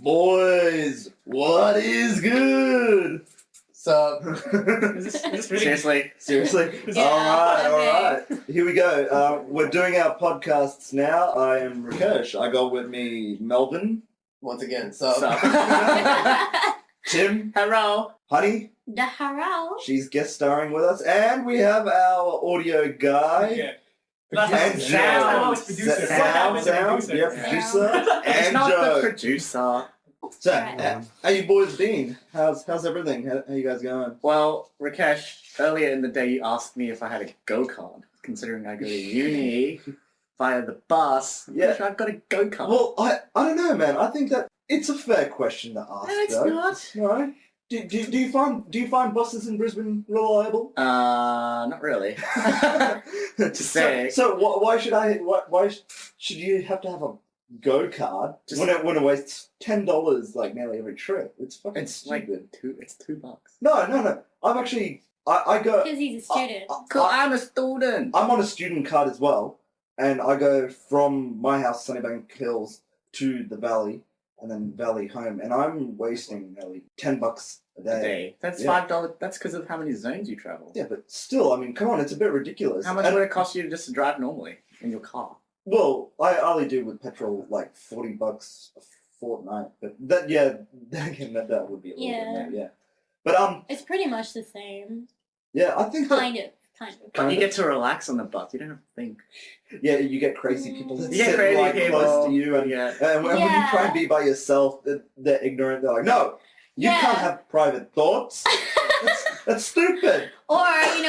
Boys, what is good? So, Is this really? Seriously? Yeah, Alright. Here we go. We're doing our podcasts now. I am Rakesh. I got with me Melvin, once again, Tim, Hello. Honey, The Harrow. she's guest starring with us, and we have our audio guy. Yeah. And Joe. Producer. Sound, yeah, Yeah. producer, It's and not the Joe. producer. So, Right. how you boys been? How's everything? How you guys going? Well, Rakesh, earlier in the day you asked me if I had a go-kart, considering I go to uni via the bus. Yeah. I've got a go-kart. Well, I don't know, man. I think that it's a fair question to ask. no, it's though. not. No. Do you find buses in Brisbane reliable? Not really. To say. So why should you have to have a go card when it wastes $10 like nearly every trip? It's fucking It's stupid. like it's $2. No. I've actually I go. Because he's a student. I'm a student. I'm on a student card as well, and I go from my house, Sunnybank Hills, to the Valley, and then Valley home, and I'm wasting nearly $10 a A day. day. That's Yeah. $5. That's because of how many zones you travel. Yeah, but still, I mean, come on, it's a bit ridiculous. How much And- would it cost you just to drive normally in your car? Well, I only do with petrol like $40 a fortnight, but that that would be a little Yeah. bit more, yeah. But It's pretty much the same. yeah, I think that, Kind of. But you get to relax on the bus. You don't have to think. yeah, you get crazy people that You get sit crazy like people. close to you, and Yeah. when you Yeah. try and be by yourself, they're ignorant. They're like, no, you Yeah. can't have private thoughts. That's stupid. Or,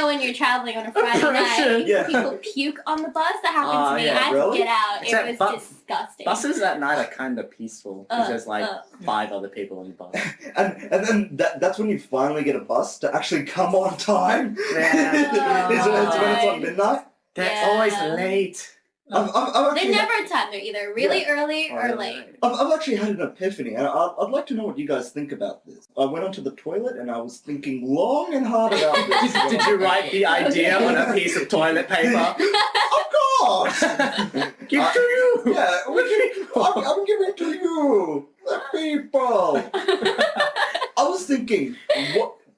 when you're traveling on a Friday Oppression. night, Yeah. people puke on the bus. That happened to me. yeah, I had really? to get out. Except It was disgusting. Buses at night are kind of peaceful because there's like 5 other people on the bus. And then that's when you finally get a bus to actually come on time. Yeah. It's when it's on midnight. They're Yeah. always late. I've They're actually never on time. They're either really early or late. I've actually had an epiphany, and I'd like to know what you guys think about this. I went onto the toilet, and I was thinking long and hard about this. Did you write the idea on a piece of toilet paper? Of course! Give it to you! Yeah, I'm giving it to you, the people. I was thinking,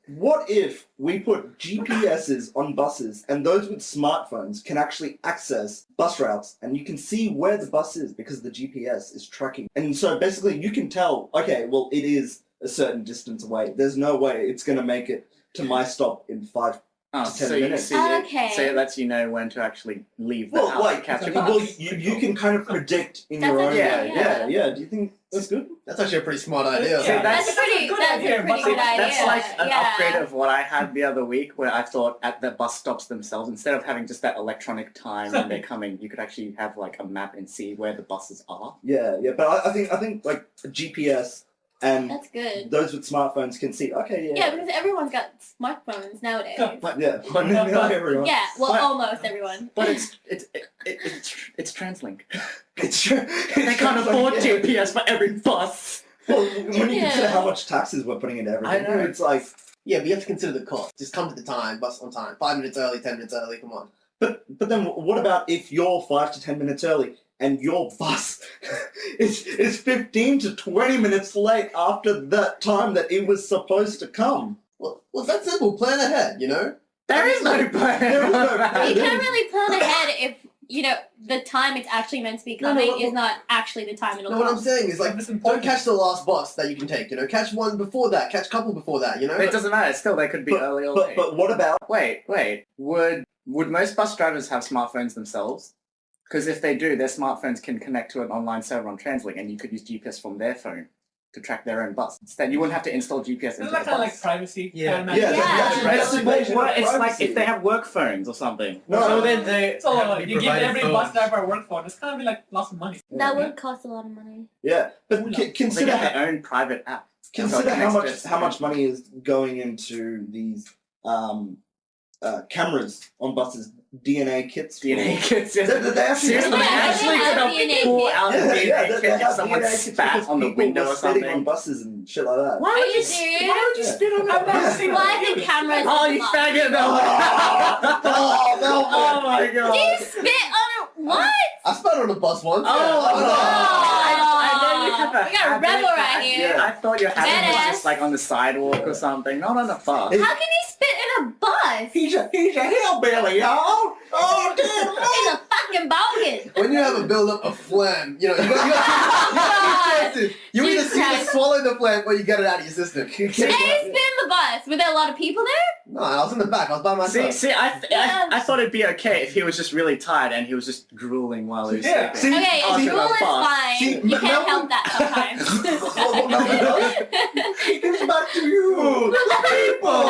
what if we put GPSs on buses, and those with smartphones can actually access bus routes, and you can see where the bus is because the GPS is tracking. And so basically you can tell, okay, well, it is a certain distance away. There's no way it's going to make it to my stop in 5 Oh, to 10 so minutes. Okay. So it lets you know when to actually leave the Well, house like, to catch a well, bus. you can kind of predict in That's your own actually- way. yeah. Yeah. Do you think that's good? that's actually a pretty smart idea. Yeah. That's a pretty good idea. That's like an Yeah. upgrade of what I had the other week, where I thought at the bus stops themselves, instead of having just that electronic time when they're coming, you could actually have like a map and see where the buses are. Yeah. But I think like GPS and That's good. those with smartphones can see. Okay, Yeah, because everyone's got smartphones nowadays. But but not everyone. Yeah, well, But- almost everyone. but it's TransLink. It's true. They can't afford GPS for every bus. Well, when you Yeah. consider how much taxes we're putting into everything, I know. it's like. Yeah, but you have to consider the cost. Just come to the time, bus on time. 5 minutes early, 10 minutes early, come on. But then what about if you're 5 to 10 minutes early and your bus is 15 to 20 minutes late after that time that it was supposed to come? Well, it's that simple. Plan ahead, There is no plan. There is no plan. You can't really plan ahead if, the time it's actually meant to be coming is not actually the time it'll No, what I'm come. saying is, like, don't catch the last bus that you can take, Catch one before that, catch a couple before that, It doesn't matter. Still, they could be early or late. But what about Wait. Would most bus drivers have smartphones themselves? Because if they do, their smartphones can connect to an online server on TransLink, and you could use GPS from their phone to track their own bus. Instead, you wouldn't have to install GPS into Isn't the that kind of like bus. privacy? Yeah. Kind of Yeah, Yeah. that's invasion of It's like privacy. if they have work phones or something. No, So no, then they So you give every bus driver a work phone. It's kind of be like lots of money. That would cost a lot of money. Yeah, but They consider get their own private app. consider So it how connects much to- money is going into these cameras on buses, DNA kits. DNA kits. They actually Seriously, Yeah, they they actually have could DNA have pulled kits. out a Yeah, DNA they kit if have someone DNA kits spat because on the people window were or spitting on something. buses and shit like that. Why Are would you you serious? Why would you spit on that bus? Yeah. Well, I think cameras. Oh, is you a lot. faggot! Oh, no, Oh my Do god! you spit on a what? I spun on a bus once. Oh, yeah. I know you have a We got a habit, rebel but right here. Yeah. I thought your habit was Badass. just like on the sidewalk or something, not on a bus. How can he spit in a bus? He's a hillbilly, y'all. Oh, He's a fucking bogan. When you have a build-up of phlegm, you got two choices. You either Jesus. swallow the phlegm or you get it out of your system. Did he spit in the bus? Were there a lot of people there? No, I was in the back. I was by myself. I thought it'd be okay if he was just really tired and he was just drooling while he was Yeah. sleeping. See, Okay, Oh, if so drool the is bus. fine. See, You can't Melvin- help that sometimes. Well, no, he gives back to you, the people.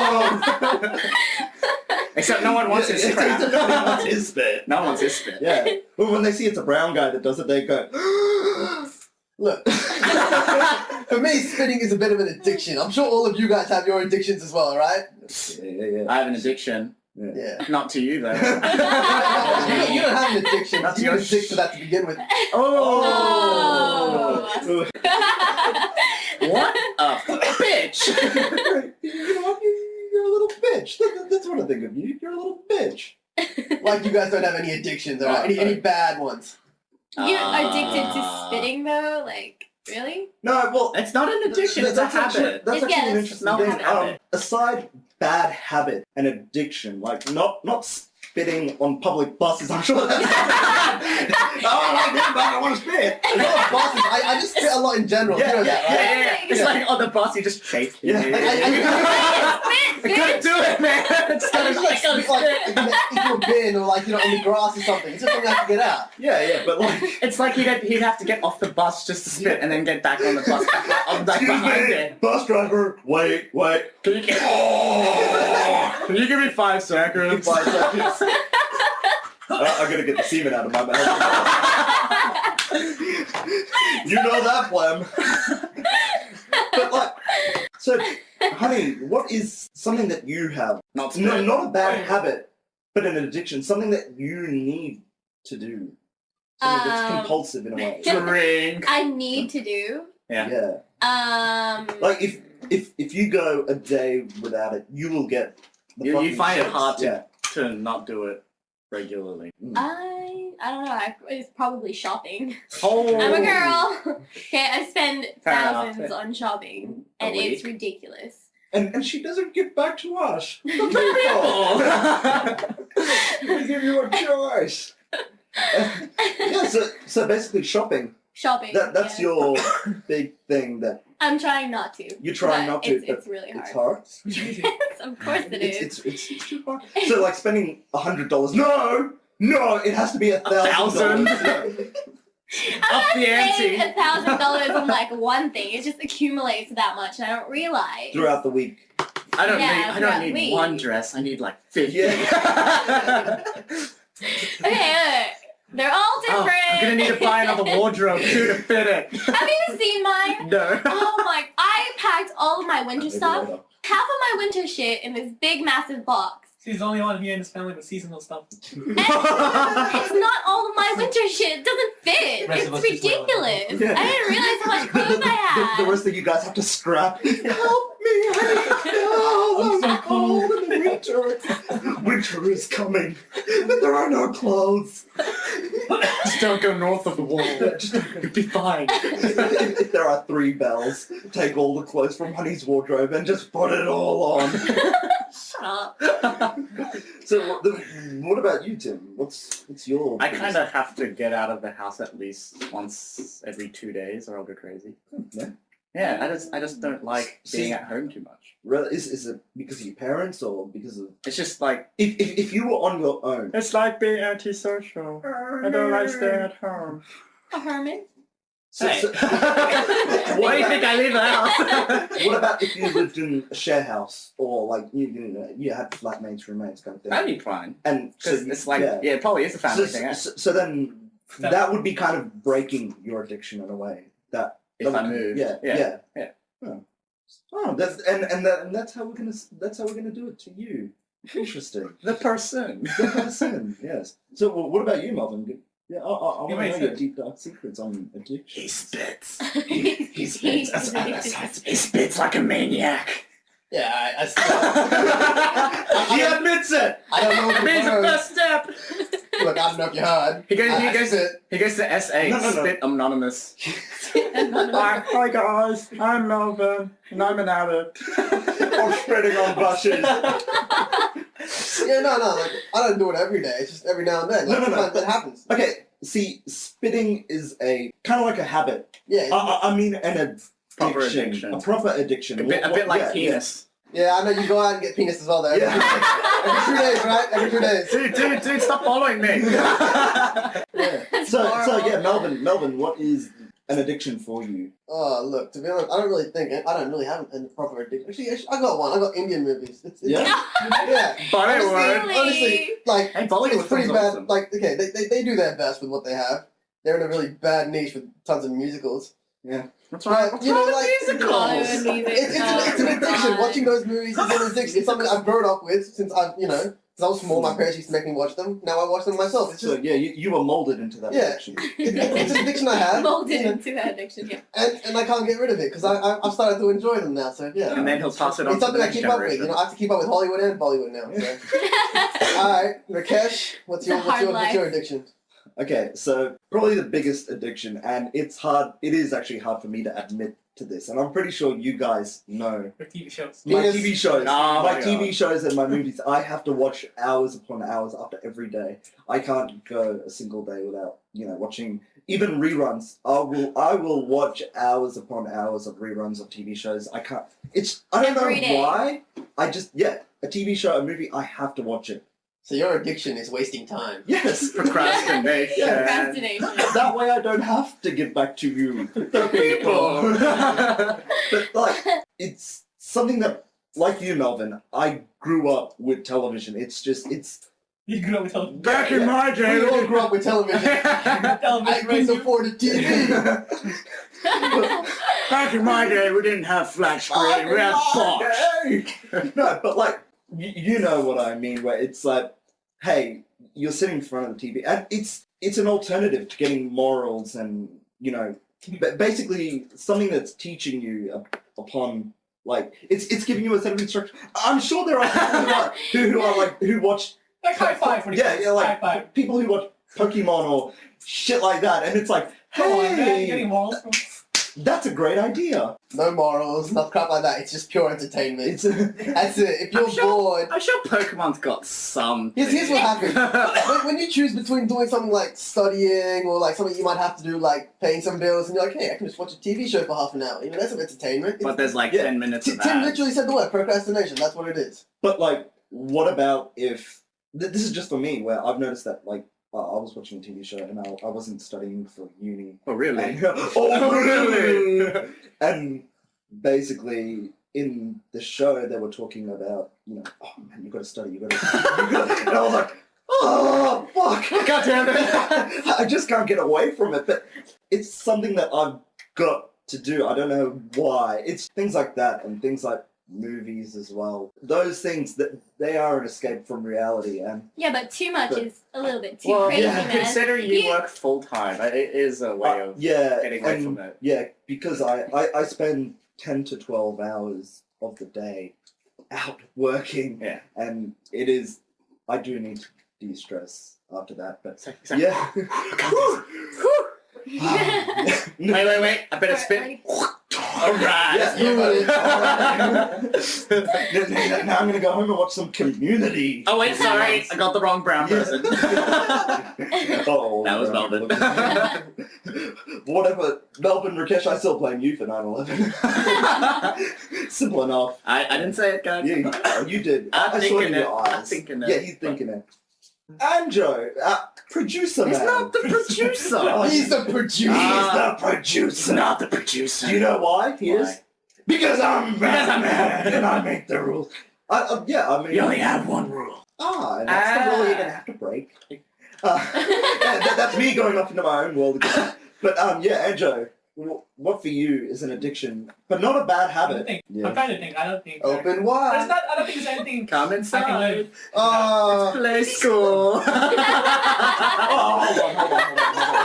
Except no one wants his Yeah, crap. no one wants his spit. No one wants his spit. Yeah. Well, when they see it's a brown guy that does it, they go. Look, for me, spitting is a bit of an addiction. I'm sure all of you guys have your addictions as well, right? Yeah. I have an addiction. Yeah. Not to you though. You don't have an addiction. That's You your were sick for that to begin with. Oh! What a bitch! You know what? You're a little bitch. That's what I think of you. You're a little bitch. Like you guys don't have any addictions, alright? Any bad ones? You're addicted to spitting though? Like, really? No, well, It's not an addiction, it's a habit. That's actually an Yes. interesting No, thing. it's a habit. Aside bad habit and addiction, like not spitting on public buses, I'm sure that's I like that, but I don't want to spit. A lot of bosses. I just spit a lot in general. Yeah, you know that, right? Yeah. It's like on the bus, you just shake. Yeah. I couldn't do it, man. It's I gotta just like spit like into a bin or like on the grass or something. It's just something I have to get out. Yeah, but like It's like he'd have to get off the bus just to spit and then get back on the bus. I'm like behind it. bus driver, wait. Can you give me 5 seconds? 5 seconds. I'm gonna get the semen out of my mouth. You know that, Plem. But like, so, honey, what is something that you have? Not No, not a bad habit, but an addiction. Something that you need to do. Something that's compulsive in a way. drink. I need to do. Yeah. Like if you go a day without it, you will get. The You fucking find it shits. hard to Yeah. to not do it regularly. I don't know. It's probably shopping. Oh. I'm a girl. Okay, I spend Fair enough. thousands on shopping, A and it's week? ridiculous. And she doesn't give back to us. The people. We give you a choice. Yeah, so basically shopping. Shopping. That's yeah. your big thing that I'm trying not to. you're trying but not to. It's really hard. It's hard. Of course it is. It's too hard. So like spending $100. No, it has to be $1,000. I'm Up not the ante. spending $1,000 on like one thing. It just accumulates that much, and I don't realize. Throughout the week. I don't Yeah, need me. one dress. I need like 50. Yeah. Okay, they're all Oh, different. I'm gonna need to buy another wardrobe too to fit it. Have you even seen mine? No. Oh my! I packed all of my winter stuff, half of my winter shit, in this big, massive box. She's the only one here in this family with seasonal stuff. And it's not all of my winter shit. It doesn't fit. Rest of us It's just wear ridiculous. Yeah. I didn't realize how much clothes I had. The rest of you guys have to scrap. Help me! I'm so cold. in the winter. Winter is coming, but there are no clothes. Just don't go north of the wall. You'll be fine. If there are 3 bells, take all the clothes from Honey's wardrobe and just put it all on. Shut up. So, what about you, Tim? What's your? I kind of have to get out of the house at least once every 2 days, or I'll go crazy. Yeah. Yeah, I just don't like being at home too much. Is it because of your parents or because of? It's just like If you were on your own. it's like being antisocial. I don't like staying at home. A hermit. Hey. Why do you think I leave the house? What about if you lived in a share house or like you had flatmates, roommates kind of thing? That'd be fine. And so Because it's like, yeah, it probably is a family thing. Eh? So then that would be kind of breaking your addiction in a way. That If I moved. Yeah. Yeah. Oh, that's that's how we're gonna do it to you. Interesting. The person. The person, yes. So what about you, Melvin? Yeah, I want to know He your deep dark secrets on addiction. He spits. He spits. He's addicted. He spits like a maniac. Yeah, I still. He admits it. I don't know It what means the the first step. Look, I don't know if you heard. He goes. I To SA. No. Spit anonymous. Anonymous. Hi guys, I'm Melvin, and I'm an addict. I'm spreading on buses. Yeah, no. Like, I don't do it every day. It's just every now and then. Like, No. sometimes that happens. Okay, see, spitting is a kind of like a habit. Yeah. I mean, an Proper addiction. addiction. A proper addiction. A bit like yeah, penis. Yeah, I know you go out and get penis as well, though. Yeah. Every 2 days, right? Every 2 days. Dude, stop following me. Yeah. So yeah, Melvin, what is an addiction for you? Oh, look, to be honest, I don't really have a proper addiction. Actually, I got one. I got Indian movies. It's Yeah? yeah. Bollywood. Honestly, like, Hey, Bollywood it's pretty sounds bad. awesome. Like, okay, they do their best with what they have. They're in a really bad niche with tons of musicals. Yeah. What's But, wrong? you know, with like, musicals? Bollywood music. It's an addiction. Watching those movies is an addiction. It's something I've grown up with since because I was small. My parents used to make me watch them. Now I watch them myself. It's So just, yeah, you were molded into that Yeah. addiction. it's an addiction I have. Molded into that addiction, yeah. And I can't get rid of it because I've started to enjoy them now. So yeah, And then he'll toss it on it's to the something I next keep up with. generation. You know, I have to keep up with Hollywood and Bollywood now. So. All right, Rakesh, what's your addiction? Okay, so probably the biggest addiction, and it is actually hard for me to admit to this, and I'm pretty sure you guys know. For TV shows. My Penis. TV shows, Oh my my TV God. shows and my movies, I have to watch hours upon hours after every day. I can't go a single day without, watching even reruns. I will watch hours upon hours of reruns of TV shows. I can't. I don't Every know day. why. A TV show, a movie, I have to watch it. So your addiction is wasting time. Yes. Procrastination. Yeah. Procrastination. That way I don't have to give back to you, the people. But like, it's something that, like you, Melvin, I grew up with television. It's You grew up with television. Back in my day, We all grew up with television. I Television couldn't radio. afford a TV. Back in my day, we didn't have flat screen. We had box. No, but like, you know what I mean, where it's like, hey, you're sitting in front of the TV, and it's an alternative to getting morals and, basically something that's teaching you upon, like, it's giving you a set of instructions. I'm sure there are people who watch, Like high five for the kids. yeah, like high five. people who watch Pokemon or shit like that, and it's like, Come on, man. You're hey, getting morals from... that's a great idea. No morals, not crap like that. It's just pure entertainment. It's That's it. If you're bored, I'm sure Pokemon's got some. here's what happens. When you choose between doing something like studying or like something you might have to do, like paying some bills, and you're like, hey, I can just watch a TV show for half an hour. That's some entertainment. But there's like Yeah. 10 minutes of Tim ads. literally said the word procrastination. That's what it is. But like, what about if this is just for me, where I've noticed that like I was watching a TV show and I wasn't studying for uni. Oh, really? And, oh really? And basically, in the show, they were talking about oh man, you got to study, you got to. And I was like, oh fuck, God damn it. I just can't get away from it. But it's something that I've got to do. I don't know why. It's things like that and things like movies as well. Those things that they are an escape from reality, and Yeah, but too much But- is a little bit too Well, crazy, yeah, man. considering you work full time, it is a way of getting away from it. Yeah, because I spend 10 to 12 hours of the day out working, Yeah. and I do need to de-stress after that, but Exactly. yeah. Wait. I better spit. Alright. Now I'm gonna go home and watch some Community. Oh wait, sorry, I got the wrong brown person. Oh, That was Melvin. Whatever, Melvin, Rakesh, I still blame you for 9/11. Simple enough. I didn't say it, guys. Yeah, you did. I'm I saw it thinking in it. your eyes. I'm thinking it. Yeah, he's thinking it. Anjo, producer He's man. not the producer. Oh, He's the producer. He's the producer. Not the producer. Do you know why he is? Why? Because I'm Batman and I make the rules. I mean... You only have one rule. and that's the rule you're going to have to break. That's me going off into my own world again. But, Anjo, what for you is an addiction, but not a bad I habit? don't think. Yeah. I'm trying to think. I don't think. Open There's wide. not. I don't think there's anything. Come I can inside. live. Play school. Oh,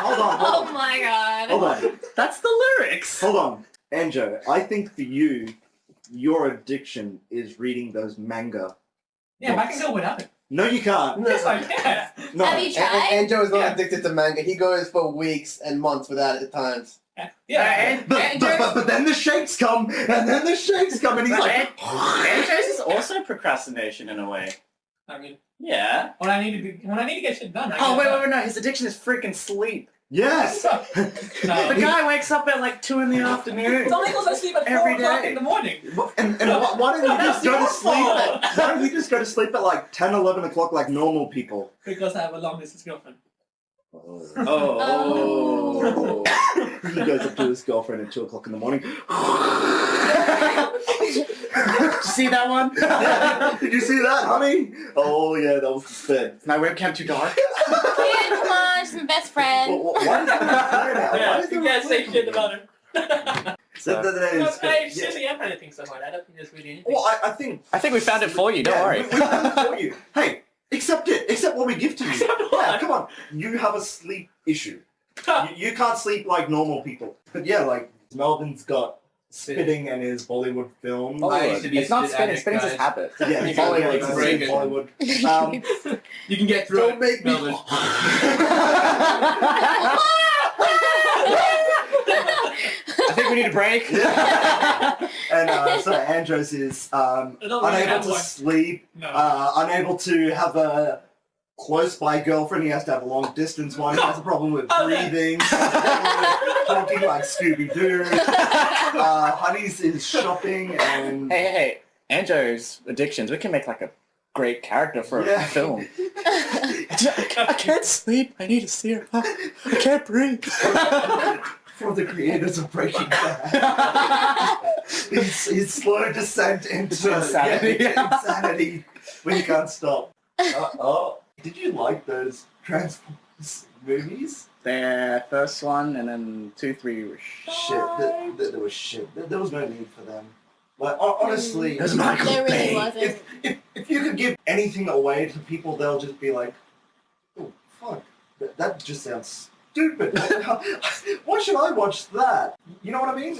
hold on. Oh my god. Hold on. That's the lyrics. Hold on. Anjo, I think for you, your addiction is reading those manga. Yeah, but I can go without it. No, you can't. Yes, I can. No. Have you tried? And Joe is not Yeah. addicted to manga. He goes for weeks and months without it at times. Yeah. But then the shakes come, and then the shakes come, and he's like... Andrews is also procrastination in a way. I mean, Yeah. when I need to get shit done. I Oh, get wait, it wait, no. His addiction is freaking sleep. Yes! done. The No. guy wakes up at like 2 in the afternoon. It's only because I sleep at 4 Every o'clock day. in the morning. And why don't you just go to Your sleep fault. why don't you just go to sleep at like 10, 11 o'clock like normal people? Because I have a long distance girlfriend. Oh. He goes up to his girlfriend at 2 o'clock in the morning. Did you see that one? Did you see that, honey? Oh yeah, that was the spit. Is my webcam too dark? Kid, come on, some best friend. Why is there a flare now? Why Yeah, is there you a can't say flare? shit about her. That No, is- I yeah. seriously am anything so hard. I don't think there's really anything. Well, I think... I think we found it for you, don't yeah, worry. We found it for you. Hey, accept it. Accept what we give to you. Accept what? Yeah, come on. You have a sleep issue. You can't sleep like normal people. But yeah, like, Melvin's got spitting in his Bollywood films. I used to be It's not spit spinning, addict, spinning's his guys. habit. Yeah, You Bollywood. can't That's break it. Bollywood. You can get through Don't it. make me- Melvin. I think we need a break. And so Andros is don't really unable have to one. sleep, No. unable to have a close by girlfriend. He has to have a long distance one. He has a problem with Oh, yeah. breathing, talking like Scooby Doo. Honey's is shopping and Hey, Anjo's addictions, we can make like a great character for a Yeah. film. I can't sleep, I need a serum. I can't breathe. from the creators of Breaking Bad. his slow descent into Insanity. insanity when you can't stop. Did you like those Transformers movies? Their first one and then 2, 3 were Shit, there was shit. There was no need for them. Like honestly, There's Michael There really Bay. wasn't. if you could give anything away to people, they'll just be like, oh fuck, that just sounds stupid. Why should I watch that? You know what I mean?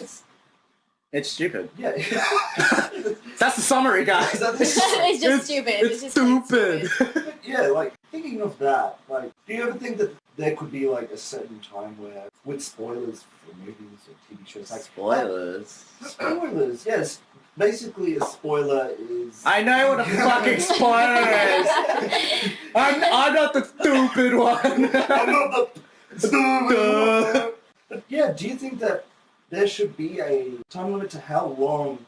It's stupid. Yeah. That's the summary, guys. It's just stupid. It's just plain stupid. But yeah, like thinking of that, like, do you ever think that there could be like a certain time where, with spoilers for movies or TV shows, like Spoilers. spoilers, yes. Basically, a spoiler is. I know what a fucking spoiler is. I'm not the stupid one. I'm not the stupid one. But yeah, do you think that there should be a time limit to how long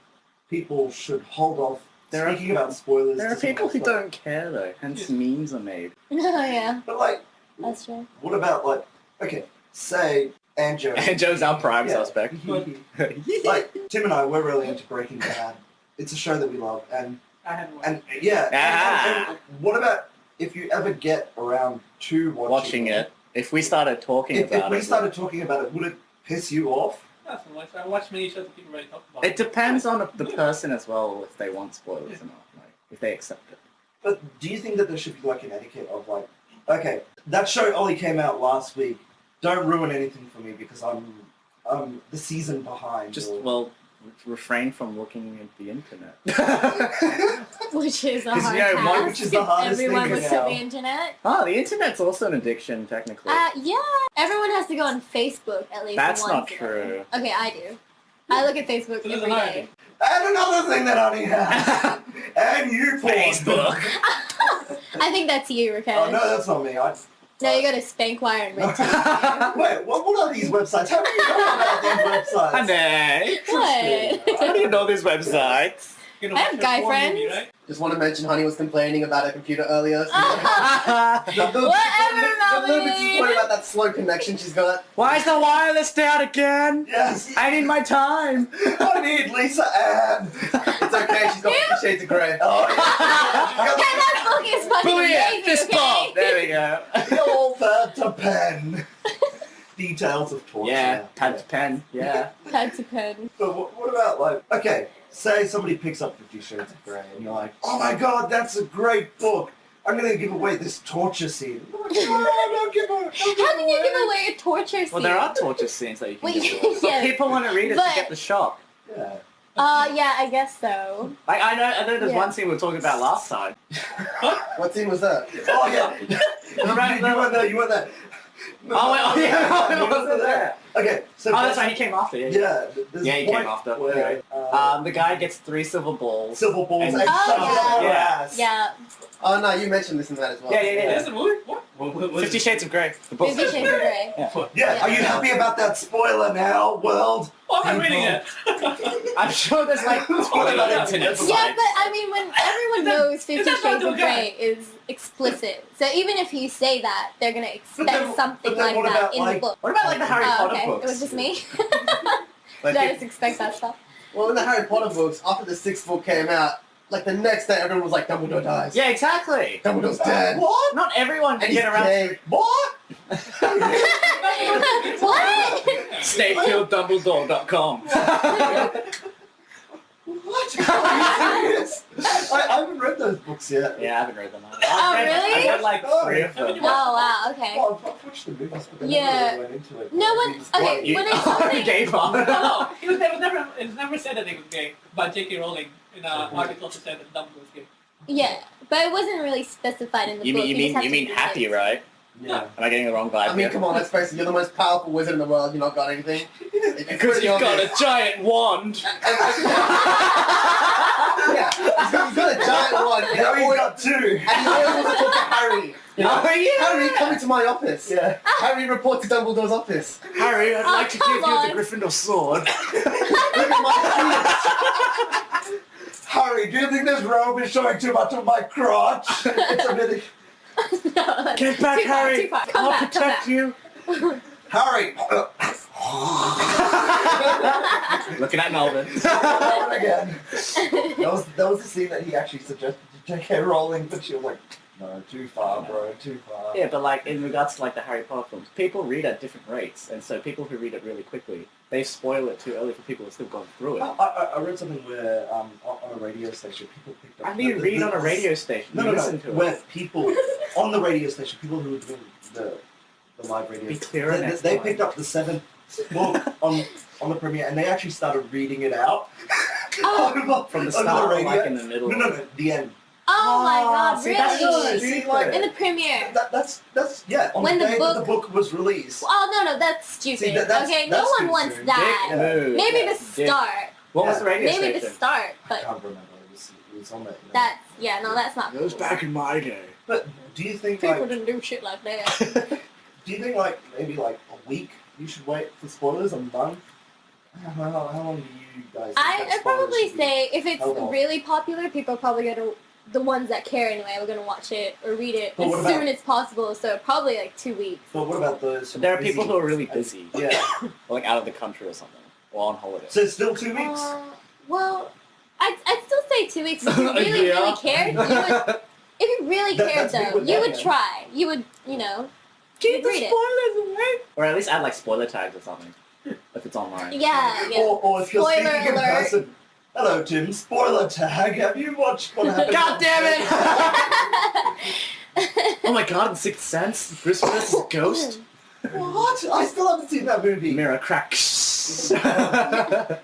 people should hold off speaking about spoilers? There are to people who someone else? don't care though, hence memes are made. Oh yeah, But like, that's true. what about like, okay, say Anjo. Joe's our prime Yeah. suspect. Like Tim and I, we're really into Breaking Bad. It's a show that we love, and I haven't watched and yeah. Ah. And what about if you ever get around to Watching it. If we started talking If about we it, started talking about it, would it piss you off? Not so much. I watch many shows that people already talk about. it depends on the person as well if they want spoilers or not. Like if they accept it. But do you think that there should be like an etiquette of like, okay, that show only came out last week. Don't ruin anything for me because I'm the season behind. Just or... refrain from looking at the internet. Which is a 'Cause, hard you know, task. which is the hardest Everyone thing looks now. at the internet. Oh, the internet's also an addiction technically. Yeah, everyone has to go on Facebook at least. That's once not a day. true. Okay, I do. I look at Facebook So there's every another day. thing. And another thing that Honey has, and you porn. Facebook. I think that's you, Rakesh. Oh no, that's not me. No, you go to Spankwire and Red Wait, what are these websites? How do you know about these websites? Honey, What? how do you know these websites? You know, I have watch guy your porn movie, friends. right? Just want to mention Honey was complaining about her computer earlier. So Whatever, a little bit disappointed Melvin. about that slow connection she's got. Why is the wireless down again? Yes. I need my time. I need Lisa Ann. It's okay, she's got 50 Shades of Grey. Oh, yeah. Okay, that book is fucking Booyah! amazing, Fist okay? bump. There we go. The old to pen. Details of torture. Yeah, touch pen. Yeah. Had to pen. But what about like, okay, say somebody picks up 50 Shades of Grey and you're like, oh my god, that's a great book. I'm going to give away this torture scene. I'm like, no, don't give away. How can you give away a torture scene? Well, there are torture scenes that you can Wait, give away. But yeah. people want to read it But- to get the shock. Yeah. Yeah, I guess so. Like I know there's Yeah. one scene we were talking about last time. What scene was that? Oh yeah. You weren't there. You weren't there. Oh, wait, oh yeah, You I wasn't there. Okay, so Oh, that's right, he came after. Yeah, Yeah, there's Yeah, a he came point after. where the guy gets 3 silver balls. silver balls And- and Oh, shoves yeah. it up her Yeah. ass. Yeah. Oh no, you mentioned this in that as well. Yeah, yeah, yeah. That's a movie? What? 50 Shades of Grey. The book. 50 Shades of Grey. Yeah, are you happy about that spoiler now, world? Oh, I'm reading it. I'm sure there's like Spoiler on the alert. internet. Yeah, but I mean, when everyone knows 50 is that Shades not of the Grey is explicit, so even if you say that, they're gonna expect then- something but then like what that about, in the like- book. What about like the Harry Oh, Potter okay. books? It was just me. Like, Did I just expect that stuff? Well, in the Harry Potter books, after the 6th book came out, like the next day, everyone was like, Dumbledore dies. Yeah, exactly. Dumbledore's dead. What? Not everyone And can he's get around gay. What? What? SnapeFieldDumbledore.com. What? Are you serious? I haven't read those books yet. Yeah, I haven't read them. Really? I've read like 3 of them. Oh wow. Okay. Well, I've watched the movies, but then Yeah. I never really went into it. No one. Okay. You, When it's oh, something. gay bar. No, it was never said that he was gay. But J.K. Rowling in an article also said that Dumbledore was gay. Yeah, but it wasn't really specified in the You book. mean, just have to read happy, it. right? Yeah. Am I getting the wrong vibe? I mean, come on, let's face it, you're the most powerful wizard in the world, you've not got anything. Because you've got a giant wand. Yeah, he's got a giant one. Now he's got 2. And he always wants to talk to Harry. You know? Oh, yeah. Harry, come into my office. Yeah. Harry, report to Dumbledore's office. Harry, I'd Oh, like to give come you on. the Gryffindor sword. Look at my feet. Harry, do you think this robe is showing too much of my crotch? It's a bit. No, that's Get back, too far, Harry. too far. Come I'll back, come protect back. you. Harry. Looking at Melvin. Again. That was the scene that he actually suggested to J.K. Rowling, but she was like, no, too far, bro, too far. Yeah, but like in regards to like the Harry Potter films, people read at different rates, and so people who read it really quickly, they spoil it too early for people who are still going through it. I read something where on a radio station people picked up. How do you read on a radio station? No, You no, no. listen to Where it. people on the radio station, people who were doing the live radio, Be clearer next they time. picked up the 7th book on the premiere, and they actually started reading it out. Oh. From the over start, or radio. like in the middle. No, the end. Oh my god, see, that's really? good. See, like, In the premiere. that's yeah. On When the the day that the book- book was released. Oh no, that's stupid. See, that's- okay, that's no one too wants soon. that. Dick move. Maybe Yeah. the start. What was the radio Maybe station? the start, I but can't remember. It was on that. that's yeah, no, that's not. It was back in my day. But do you think People like didn't do shit like that. do you think like maybe like a week you should wait for spoilers? I'm done. How long do you guys? think I'd that spoilers probably should be? say if it's How long? really popular, people are probably gonna the ones that care anyway are gonna watch it or read it But as what about- soon as possible. So probably like 2 weeks. But what about those? There are people who are really busy, Yeah. or like out of the country or something, or on holiday. So it's still 2 weeks. Well, I'd still say 2 weeks. If you really, Yeah. really cared, you would. If you really cared, That's me though, with you that, would yeah. try. You would, you'd read it. spoilers away. Or at least add like spoiler tags or something, if it's online. Yeah, yeah. Or if you're Spoiler speaking in alert. person. Hello, Tim. Spoiler tag. Have you watched what happened? God damn it! Oh my god, in Sixth Sense, Bruce Willis is a ghost. What? I still haven't seen that movie. Mirror cracks. Yeah.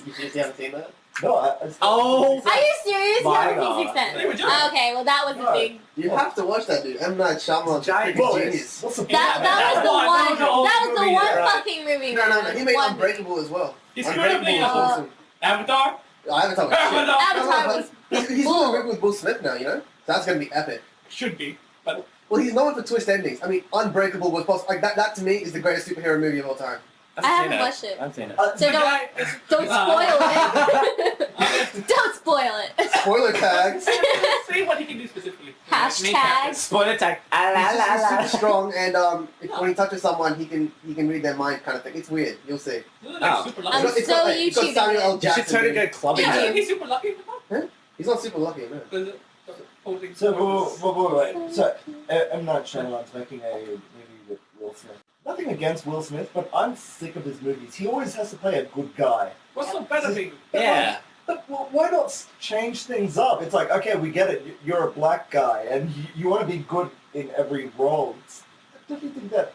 You haven't seen that? No, I still Oh. Are you serious? You My haven't seen God. Sixth Sense? They were joking. Okay, well that was a Right. big. You have to watch that, dude. M. Night Shyamalan's a Giant freaking Well, genius. what's the That was the one- one. that was the That was the movie, one right. fucking movie. No, man. he made One. Unbreakable as well. He's Unbreakable currently was Uh, awesome. Avatar. I haven't told you. Avatar. Avatar was He's bull. working with Will Smith now, you know? So that's going to be epic. Should be, but Well, he's known for twist endings. I mean, Unbreakable was possible. Like, that to me is the greatest superhero movie of all time. I haven't watched it. I've seen it. So the don't guy is, don't spoil it. Don't spoil it. Spoiler tags. Say what he can do specifically. Hashtag. Spoiler tag. He's super strong, and when he touches someone, he can read their mind, kind of thing. It's weird. You'll see. Like Oh. super I'm lucky. It's got, so it's got YouTubing Samuel L. You should Jackson. totally dude. go clubbing Yeah, then. he's super lucky. He's not super lucky, no. Because holding. So, wait. So, M. Night Shyamalan's making a movie with Will Smith. Nothing against Will Smith, but I'm sick of his movies. He always has to play a good guy. What's so bad about Yeah. But why not change things up? It's like, okay, we get it. You're a black guy, and you want to be good in every role. Don't you think that?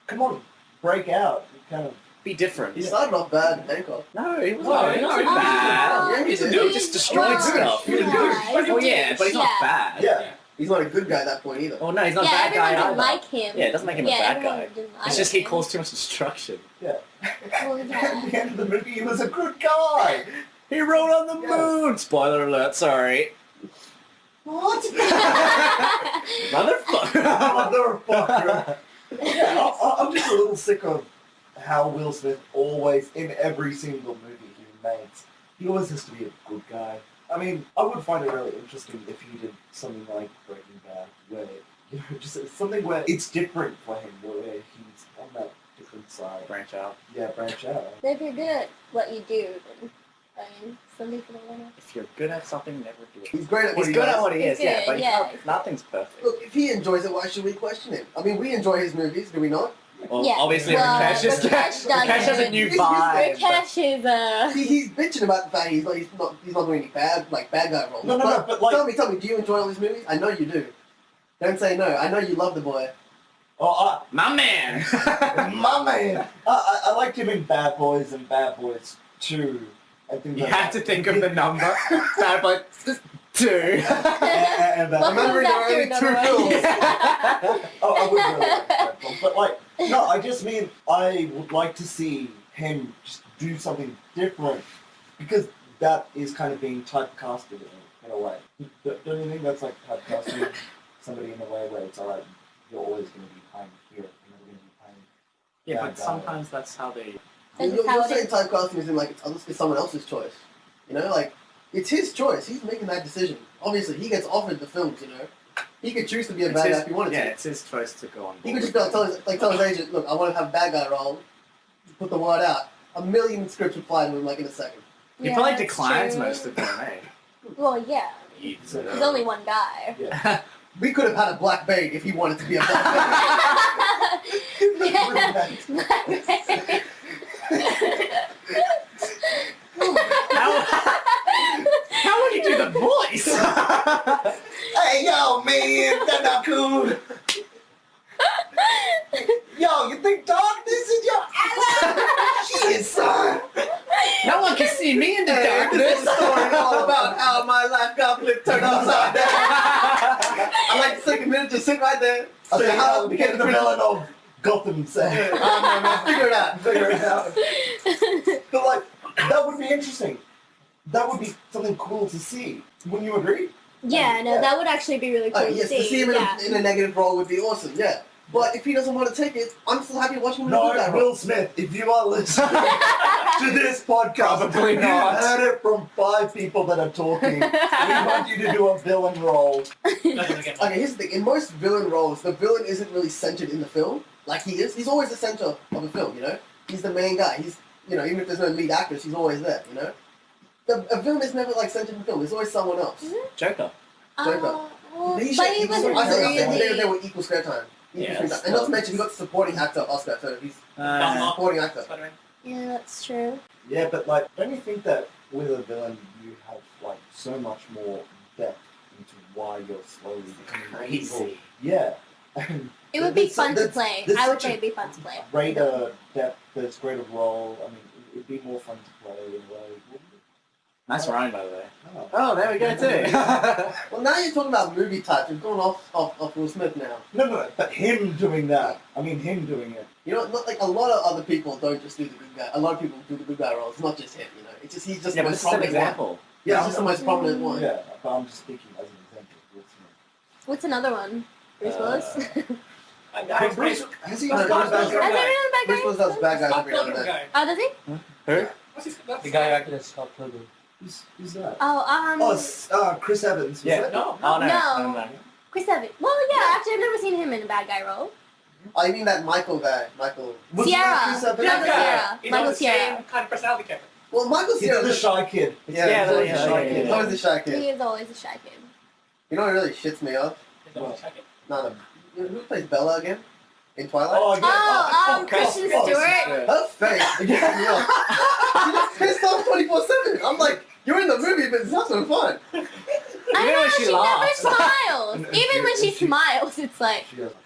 Come on, break out. You kind of. be different. He started off bad in Hancock. No, he wasn't. No, he no, wasn't no. bad. Yeah, He's a he dude, did. just destroyed Well, stuff. He's a douche. Oh yeah, but he's not bad. Yeah. He's not a good guy at that point either. Oh no, he's not a Yeah, bad everyone guy didn't either. like him. Yeah, it doesn't make him a Yeah, bad everyone guy. didn't like It's just he him. caused too much destruction. Well, At yeah. the end of the movie, he was a good guy. He rode on the moon. Spoiler alert. Sorry. What? Motherfucker. Motherfucker. Yeah, I'm just a little sick of how Will Smith always, in every single movie he makes, he always has to be a good guy. I mean, I would find it really interesting if he did something like Breaking Bad, where, you know, just something where it's different for him, where he's on that different side. Branch out. Yeah, branch out. If you're good at what you do, then I mean, some people don't want to. If you're good at something, never do it. He's great at what He's he good does. at what he He's is, yeah, good, but yeah. nothing's perfect. Look, if he enjoys it, why should we question him? I mean, we enjoy his movies, do we not? Well, Yeah. obviously, Well, Rakesh is Rakesh Rakesh has a doesn't. new He's- vibe. Rakesh is He's bitching about the fact he's not doing any bad guy roles. No, but like, tell me, do you enjoy all his movies? I know you do. Don't say no. I know you love the boy. oh, My man. my man. I liked him in Bad Boys and Bad Boys 2. I think You that- have to think of the number. Bad Boy 2. and What Remembering comes there are after only another two one? films. Oh, I would really like that film. But like, no, I just mean I would like to see him just do something different because that is kind of being typecasted in a way. Don't you think that's like typecasting somebody in a way where it's alright, you're always going to be playing here, you're never going to be playing. Yeah, bad but guy. sometimes that's how they... That's You're how it saying is. typecasting is in like it's someone else's choice. You know, like it's his choice. He's making that decision. Obviously, he gets offered the films. You know, he could choose to be a bad guy if he wanted yeah, to. it's his choice to go on He board. could just be like, tell his agent, look, I want to have a bad guy role. Put the word out. A million scripts would fly to him like in a second. He Yeah, probably that's declines true. most of them, eh? Well, yeah. He's There's only one guy. Yeah. We could have had a black bait if he wanted to be a black bait. How would you do the voice? Hey, yo, man, that's not cool. Yo, you think darkness is your ally? Shit, son. No one can see me in the This darkness. is a story all about how my life got flipped turned upside down. I like to take a minute to sit right there. I Say think how I'll became the villain of Gotham, say. Figure it out. Figure it out. But like, that would be interesting. That would be something cool to see. Wouldn't you agree? Yeah, no, that would actually be really cool Yes, to to see him in, yeah. in a negative role would be awesome, yeah. But if he doesn't want to take it, I'm still happy watching him No, do that role. Will Smith, if you are listening to this podcast, Probably you not. heard it from 5 people that are talking. We want you to do a villain role. Doesn't get Okay, here's the thing. In most villain roles, the villain isn't really centered in the film. Like he is. He's always the center of the film, you know? He's the main guy. He's, you know, even if there's no lead actress, he's always there, you know? A villain is never like centered in the film. There's always someone else. Joker. Joker. Well, but he I was think they really... were equal screen time. Equal Yeah, screen time. And not to mention, he got the supporting actor Oscar, so he's supporting actor. Spider-Man. Yeah, that's true. Yeah, but like, don't you think that with a villain you have like so much more depth into why you're slowly becoming evil? Crazy. Yeah. It would be There's- fun to there's- play. there's I would such say a it'd be fun to play. Greater depth, there's greater role. I mean, it'd be more fun to play in a way, wouldn't it? Nice rhyme, by the way. Oh. Oh, there we go, too. Well, now you're talking about movie types. We've gone off Will Smith now. No, but him doing that. I mean, him doing it. You know, not like a lot of other people don't just do the good guy. A lot of people do the good guy roles. It's not just him, you know. It's just he's just Yeah, the but most this is an prominent one. example. Yeah, he's just the most prominent one. Yeah, but I'm just speaking as an example. Will Smith. What's another one? Bruce Willis? But Bruce, has he No, ever no, done no, that? no, Has anyone back Bruce Willis does bad guys Scott every now and Pilgrim then. guy. Oh, does he? Who? What's his? That's The guy who acted as Scott Pilgrim. Who's that? Oh, Oh, it's, Chris Evans. Was Yeah. that? No. Oh, no. No. No. Chris Evans. Well, yeah, actually, I've never seen him in a bad guy role. Oh, you mean that Michael guy? Michael. Was Sierra. that Chris Evans? Michael Sierra. He's Michael on the Sierra. same kind of personality character. Well, Michael He's Cera. the shy kid. Yeah, Yeah, he's always yeah, the shy yeah, kid. yeah. He's always the shy kid. He is always a shy kid. You know what really shits me off? He's always a second. No, who plays Bella again? In Twilight? Oh, yeah. Kristen oh, Stewart. Yeah. Her face. It gets me off. She just pissed off 24/7. I'm like, you're in the movie, but it's not so fun. I Even know, when she she laughs. never smiles. And Even when she she- smiles, it's like... She doesn't.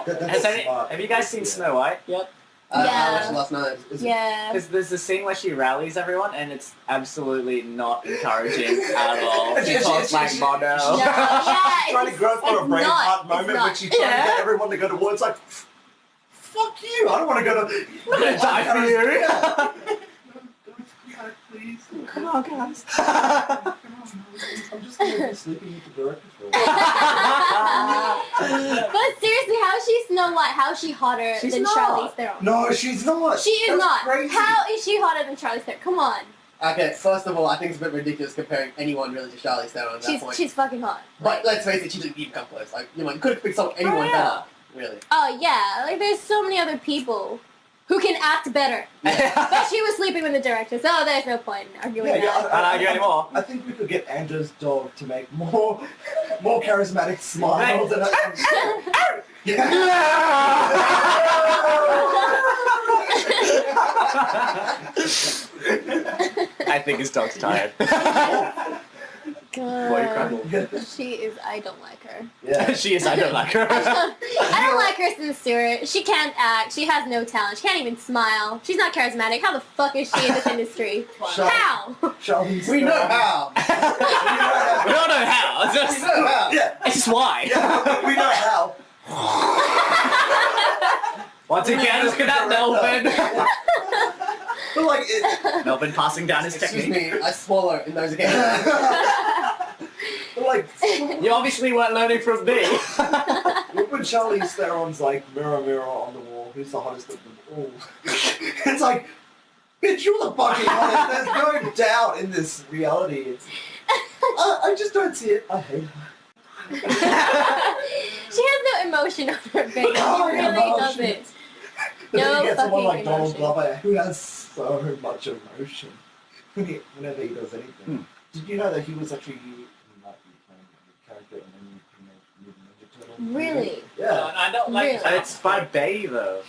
That's Has smart. have you guys seen Snow White yet? I Yeah. watched it last night. Yeah. Because there's the scene where she rallies everyone, and it's absolutely not encouraging at all. She She- talks she- like she- mono. No, yeah, She's trying to go for a it's not- Braveheart moment, it's but she's trying to Yeah. get everyone to go to war. It's like, fuck you! I don't want to go to. I'm gonna die for you. Yeah. Please. Come on, guys. I'm just going to be sleeping with the director for a while. But seriously, how is she Snow White? How is she hotter She's than not. Charlize Theron? No, she's not. She is That's not. Crazy. How is she hotter than Charlize Theron? Come on. Okay, first of all, I think it's a bit ridiculous comparing anyone really to Charlize Theron at that point. She's fucking hot. But let's face it, she didn't even come close. Like, you know, you could have picked anyone yeah. better, really. Oh yeah, like there's so many other people who can act better. But she was sleeping with the director, so there's no point in arguing that. I don't argue anymore. I think we could get Andrew's dog to make more charismatic smiles. And I think his dog's tired. God. She is. I don't like her. yeah. She is. I don't like her. I don't like Kristen Stewart. She can't act. She has no talent. She can't even smile. She's not charismatic. How the fuck is she in this industry? How? Charlize We know Theron. how. We don't know how. It's We just, know how. Yeah. it's just why. Yeah, we know how. Once again, look at that Melvin. But like, it, Melvin passing down his Excuse technique. me, I swallow in those occasions. but like, You obviously weren't learning from me. look when Charlize Theron's like, mirror, mirror on the wall, who's the hottest of them all? It's like, bitch, you're the fucking hottest. There's no doubt in this reality. It's, I just don't see it. I hate her. She has no emotion on her face. She No really emotion. doesn't. But then No you get someone fucking like Donald emotion. Glover who has so much emotion whenever he does anything. Did you know that he was actually not playing the character in the Mutant Ninja Turtle movie? Really? Yeah. I don't like. Really? It's by Bay though.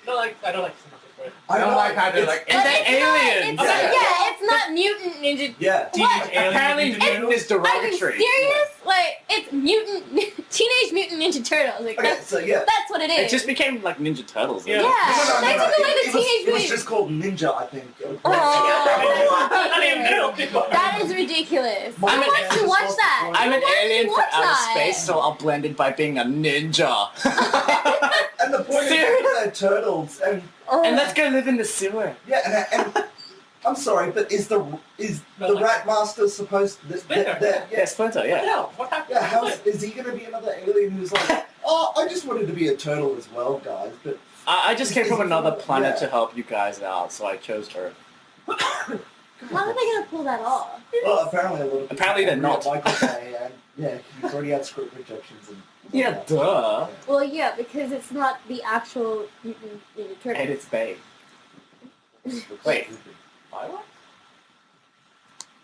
I don't like cinematography. I don't like how they're like, But and it's then not- aliens. It's not, it's not mutant ninja. Yeah. What? Apparently, mutant is Are you derogatory. serious? Like, it's mutant, Teenage Mutant Ninja Turtles. Like, Okay, so yeah. that's what it is. It just became like Ninja Turtles. Yeah. No, They took away the it was, Teenage it was Mutant. just called Ninja, I think. Not even middle. That is ridiculous. I'm Who an wants to watch that? I'm an Who wants to alien from watch outer that? space, so I'll blend in by being a ninja. And the point Serious? is they're turtles, and And let's go live in the sewer. yeah, and I'm sorry, but is the Rat Master supposed? Splinter. Yeah, Splinter, Yeah. yeah. What happened? Yeah, how is he going to be another alien who's like, oh, I just wanted to be a turtle as well, guys, but I just came from another planet Yeah. to help you guys out, so I chose her. How are they gonna pull that off? well, apparently a lot of people Apparently they're agree not. with Michael Bay, and yeah, he's already had script rejections and. Yeah, duh. Well, yeah, because it's not the actual Mutant Ninja And Turtles. it's Bay. Wait. Fireworks?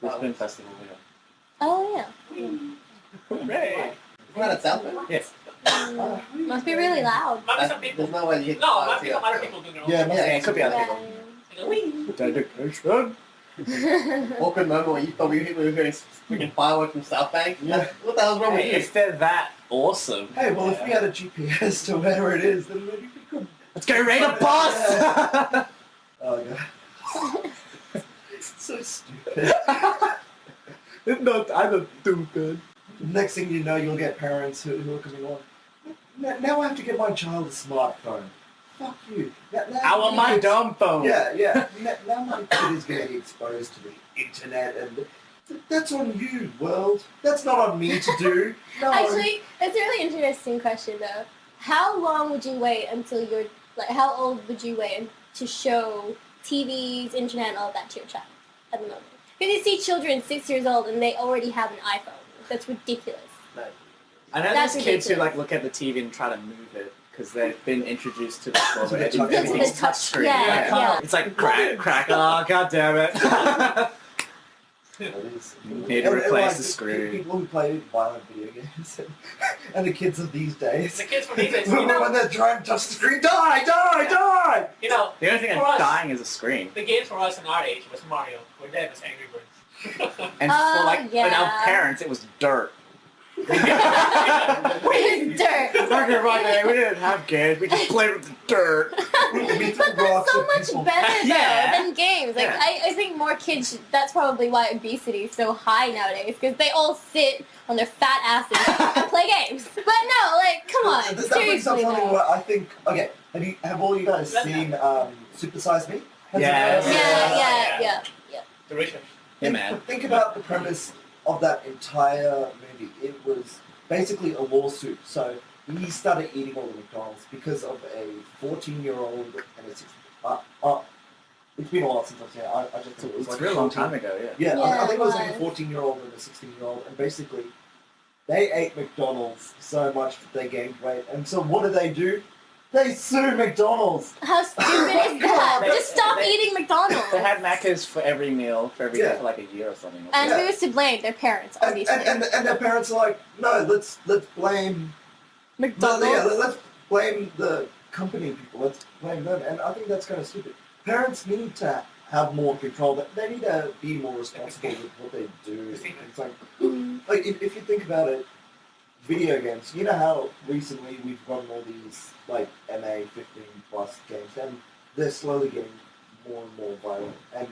Brisbane Festival, yeah. Oh yeah. Hooray! Isn't that at South Bay? Yes. Must be really loud. Might be some people. There's no way you hit No, the might be fires some here. other people doing their own. Yeah, thing. Yeah, it could be other people. Whee! Dedication. Awkward moment where you thought we were hearing freaking fireworks from South Bank. Yeah. What the hell's wrong with Hey, you? if they're that awesome. Hey, well, if we had a GPS to where it is, then maybe we could. Let's go raid a bus! Oh god. So stupid. I'm not stupid. Next thing you know, you'll get parents who are coming on. Now I have to get my child a smartphone. Fuck you. I want my dumb phone. Yeah, yeah. Now my kid is going to be exposed to the internet, and that's on you, world. That's not on me to do. No. Actually, it's a really interesting question though. How long would you wait until you're like? How old would you wait to show TVs, internet, and all that to your child at the moment? Because you see children 6 years old and they already have an iPhone. That's ridiculous. I know That's there's kids who ridiculous. like look at the TV and try to move it because they've been introduced to the world where To the touch everything's screen. touchscreen. Yeah, yeah. It's like crack. Oh god damn it! It is. Need to replace the screen. People who play violent video games and the kids of these days. The kids from these days, When they're trying to touch the screen, die! you know, The only thing For that's us- dying is a screen. the games for us in our age was Mario. We're dead as Angry Birds. And for like yeah. our parents, it was dirt. It's dirt. Back in my day, we didn't have games. We just played with the dirt. We threw But rocks that's so at much people. better though Yeah. than games. Like Yeah. I think more kids. That's probably why obesity is so high nowadays because they all sit on their fat asses and play games. But no, like come on, That brings up seriously something though. where I think. Okay, have all you guys seen Super Size Me? Has Yeah. anyone else- Yeah. The Richard. Yeah, man. Think about the premise of that entire movie. It was basically a lawsuit. So he started eating all the McDonald's because of a 14-year-old and a 16. It's been a while since I've seen it. I just thought it was It's like a real long 14 time ago, yeah. Yeah, Yeah, I think it was like it a 14-year-old and a 16-year-old, and basically they ate McDonald's so much that they gained weight. And so what do? They sue McDonald's. How stupid is that? They- Just stop they- eating McDonald's. They had Macca's for every meal, for every day Yeah. for like a year or something. And Yeah. who's to blame? Their parents, And, obviously. and their parents are like, no, let's blame McDonald's. let's blame the company people. Let's blame them. And I think that's kind of stupid. Parents need to have more control. They need to be more responsible with what they do. It's like if you think about it, video games. You know how recently we've gotten all these like MA 15 plus games, and they're slowly getting more and more violent. And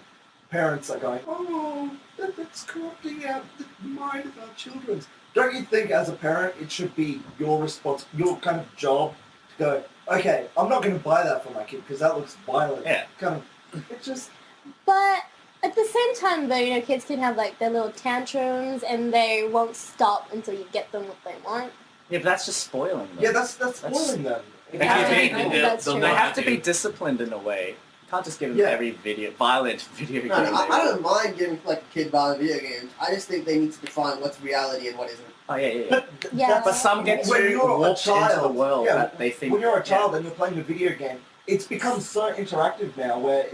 parents are going, "Oh, that's corrupting the mind of our children." Don't you think, as a parent, it should be your kind of job to go, "Okay, I'm not going to buy that for my kid because that looks violent." Yeah. Kind of. It just. But at the same time, though, kids can have like their little tantrums, and they won't stop until you get them what they want. Yeah, but that's just spoiling them. Yeah, that's spoiling them. They have to be, Yeah, that's true. they have to be disciplined in a way. You can't just give them Yeah. every violent video game. No, they I want. don't mind giving like a kid violent video games. I just think they need to define what's reality and what isn't. Oh, yeah. Yeah. But some get When too you're a warped into the child, world yeah, that they think... when you're a child and you're playing a video game, it's become so interactive now where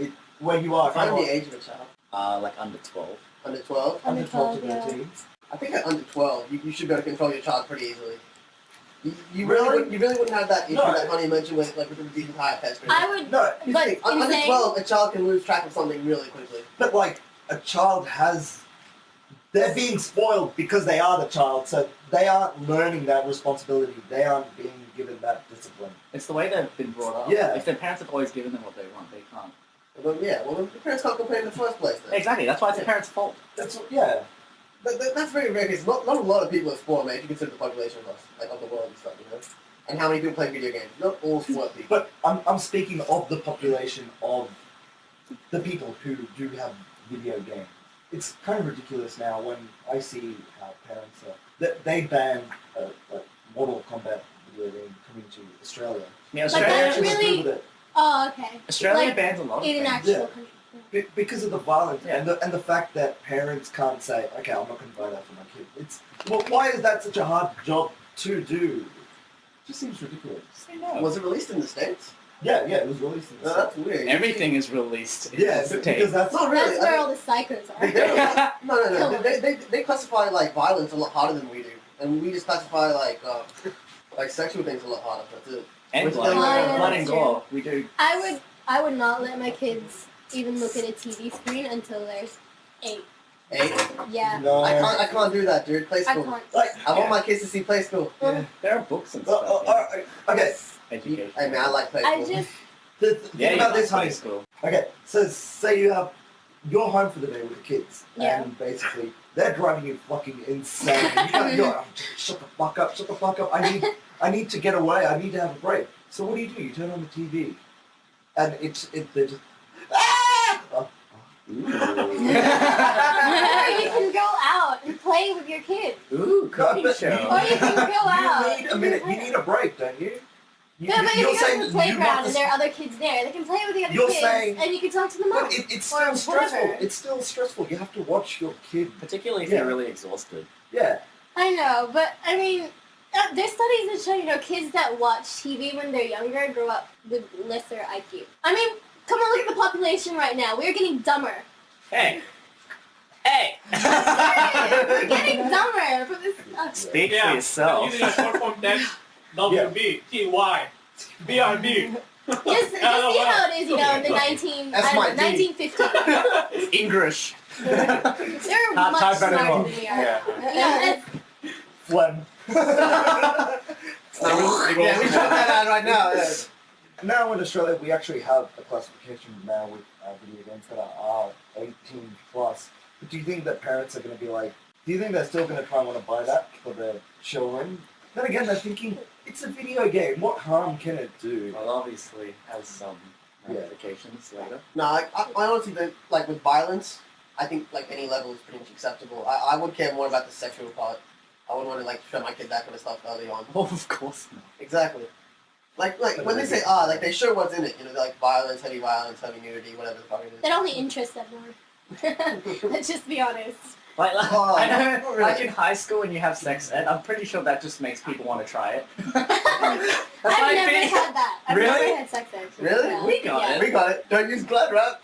you are kind Find of the age of a child. like under 12. Under 12? under 12 to yeah. 13. I think at under 12, you should be able to control your child pretty easily. You Really? really wouldn't have that issue No. that Honey mentioned with the entire pet screen. I would, No, You but think, under insane. 12, a child can lose track of something really quickly. but like a child they're being spoiled because they are the child, so they aren't learning that responsibility. They aren't being given that discipline. It's the way they've been brought up. Yeah. If their parents have always given them what they want, they can't. Well, the parents can't complain in the first place then. Exactly, that's why it's the parents' fault. Yeah. That's very rare because not a lot of people are spoiled, man, if you consider the population of us, like of the world and stuff, and how many people play video games. Not all spoiled people. But I'm speaking of the population of the people who do have video games. It's kind of ridiculous now when I see how parents are. They banned like Mortal Kombat video game coming to Australia. Yeah, Like, Australia, that's Parents really- agree with it. Oh, okay. Australia Like, bans a lot of in an things. actual Yeah. country. Because of the violence Yeah. and the fact that parents can't say, okay, I'm not going to buy that for my kid. Why is that such a hard job to do? It just seems ridiculous. Say no. Was it released in the States? Yeah, it was released in the No, States. that's weird. Everything is released in Yeah, the States. because that's Not really. That's where all the psychos are. No. They classify like violence a lot harder than we do, and we just classify like sexual things a lot harder. That's it. And Which blood, thing- blood and that's gore. We do. I would not let my kids even look at a TV screen until they're 8. Hey, Yeah. no. I can't do that, dude. Play I school. can't. Like, I want my kids to see Play School. yeah. There are books and stuff. Okay, in education. Hey man, I like Play I School. just think Yeah, about you this, like honey. high school. Okay, so say you're home for the day with the kids, Yeah. and basically they're driving you fucking insane. You're like, shut the fuck up. I need to get away. I need to have a break. So what do? You turn on the TV, and they're just ah! Oh, ooh. or you can go out and play with your kids. Ooh, cooking but show. Or you can go out. You need a minute. You need a break, don't you? Yeah, but if you go to the playground and there are other kids there, they can play with the other You're kids, saying- and you can talk to the mom. But it's Or still stressful. whatever. It's still stressful. You have to watch your kid. Particularly if Yeah. you're really exhausted. Yeah. I know, but I mean, there's studies that show, kids that watch TV when they're younger grow up with lesser IQ. I mean, come on, look at the population right now. We're getting dumber. Hey! We're getting dumber from this stuff. Speak for yourself. Using a short form text, WB, TY, BRB. Just see how it is, in the 1950s. English. They're Not much type smarter anymore. than we are. Yeah. Yeah, Phlegm. Yeah, we shut that out right now. Yeah. now in Australia, we actually have a classification now with video games that are 18 plus. But do you think that parents are going to be like, do you think they're still going to try and want to buy that for their children? Then again, they're thinking, it's a video game. What harm can it do? Well, obviously, has some Yeah. ramifications later. No, I honestly think, like, with violence, I think, like, any level is pretty much acceptable. I would care more about the sexual part. I wouldn't want to, like, show my kid that kind of stuff early on. Oh, of course not. Exactly. Like when they say like they show what's in it, you know, like violence, heavy nudity, whatever the fuck it is. That only interests them more. Let's just be honest. Like, Oh, I not know, really. like in high school when you have sex ed, I'm pretty sure that just makes people want to try it. That's I've like never being- had that. I've Really? never had sex ed. Really? Yeah. We got Yeah. it. We got it. Don't use glad wrap.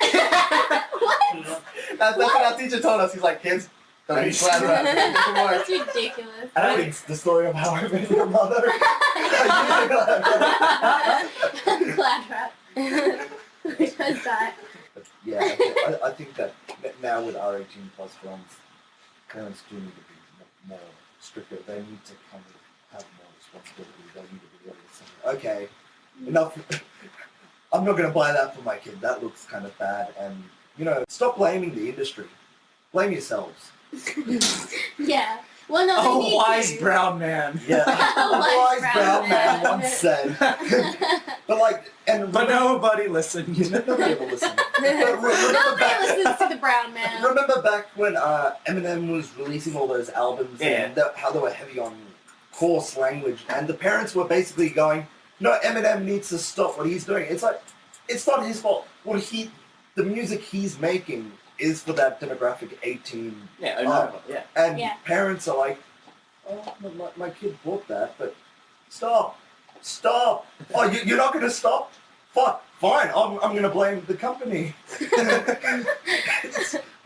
What? That's what our teacher told us. He's like, kids, don't use glad wrap. It doesn't work. That's ridiculous. I I don't think it's the story of how I met your mother. Glad wrap. Which was that? Yeah, I think that now with our 18 plus films, parents do need to be more stricter. They need to kind of have more responsibility. They need to be able to say, okay, enough. I'm not going to buy that for my kid. That looks kind of bad. And, you know, stop blaming the industry. Blame yourselves. Yeah. Well, no, they Oh, need wise to. brown man. Yeah. A wise Brown brown man man. once said. But like, and But nobody listened. nobody will listen. But remember Nobody back, listens to the brown man. remember back when Eminem was releasing all those albums and how they were heavy on coarse language, and the parents were basically going, "No, Eminem needs to stop what he's doing." It's like, it's not his fault. The music he's making is for that demographic 18. Yeah, yeah. And Yeah. parents are like, oh, my kid bought that, but stop. Oh, you're not going to stop? Fine, I'm going to blame the company.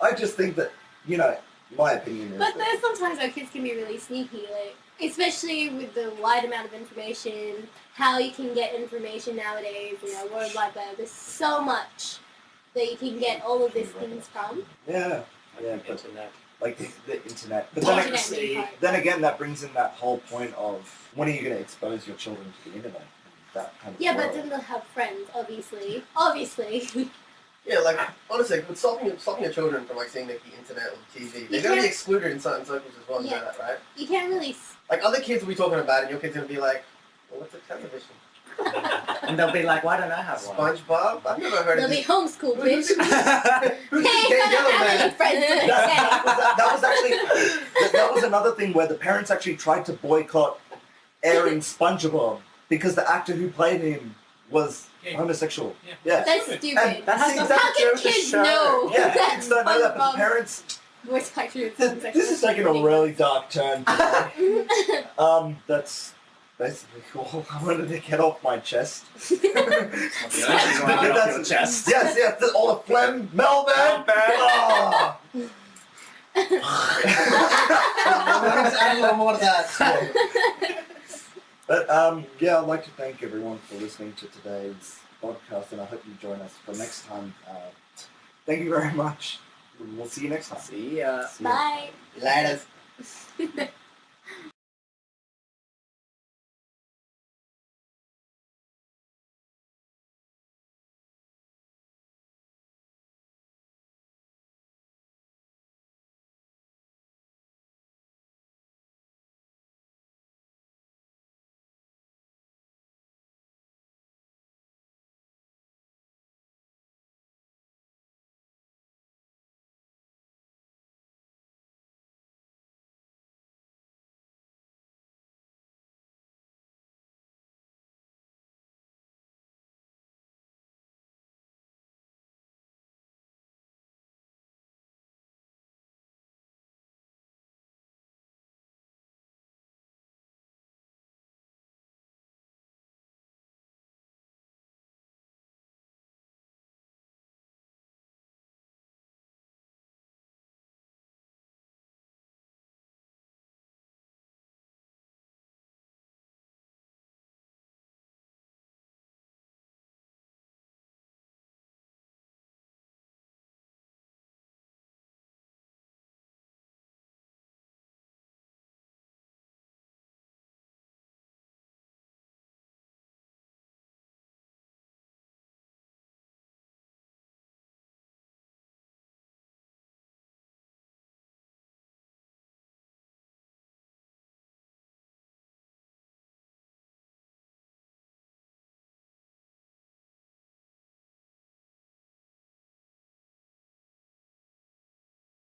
I just think that, you know, my opinion is But that, there's sometimes our kids can be really sneaky, like especially with the wide amount of information, how you can get information nowadays, you know, World Wide Web. There's so much that you can get all of these things from. yeah, But, but like the internet. But The then, internet being part. then again, that brings in that whole point of when are you going to expose your children to the internet? That kind of Yeah, but world. then they'll have friends, obviously. Obviously. Yeah, like honestly, with stopping your children from like seeing like the internet or TV, they're You gonna be can't- excluded in certain circles as well. You Yeah. know that, right? You can't really. Like other kids will be talking about it, and your kid's gonna be like, well, "What's a television? and they'll be like, why don't I have one? SpongeBob? I've never heard They'll of be this." homeschooled, bitch. Who's Hey, this gay I yellow don't have any man? friends to that was actually that was another thing where the parents actually tried to boycott airing SpongeBob because the actor who played him was Gay. homosexual. Yeah. Yeah. That's And stupid. That has see, nothing How to do can with the kids show. know yeah, that kids don't know that, but the SpongeBob's parents. voice actor is This is taking a really dark turn today. That's basically all I wanted to get off my chest. Off your chest. Yes, all the phlegm, Melbourne. Ah. Add a little more to that. But yeah, I'd like to thank everyone for listening to today's podcast, and I hope you join us for next time. Thank you very much. We'll see you next time. See ya. See ya. Bye. Laters.